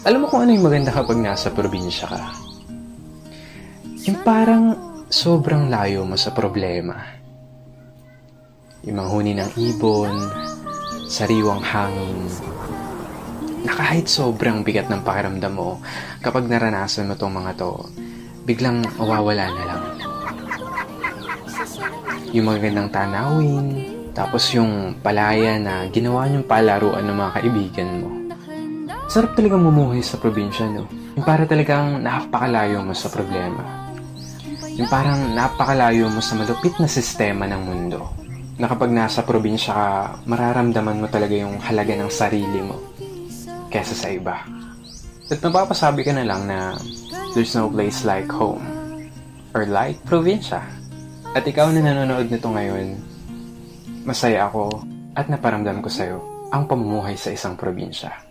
Alam mo kung ano yung maganda kapag nasa probinsya ka? Yung parang sobrang layo mo sa problema. Yung manghuni ng ibon, sariwang hangin, na kahit sobrang bigat ng pakiramdam mo, kapag naranasan mo tong mga to, biglang mawawala na lang. Yung magandang tanawin, tapos yung palaya na ginawa niyong palaruan ng mga kaibigan mo. Sarap talagang mumuhay sa probinsya, no? Yung para talagang napakalayo mo sa problema. Yung parang napakalayo mo sa malupit na sistema ng mundo. Na kapag nasa probinsya ka, mararamdaman mo talaga yung halaga ng sarili mo kesa sa iba. At mapapasabi ka na lang na there's no place like home or like probinsya. At ikaw na nanonood nito ngayon, masaya ako at naparamdam ko sa'yo ang pamumuhay sa isang probinsya.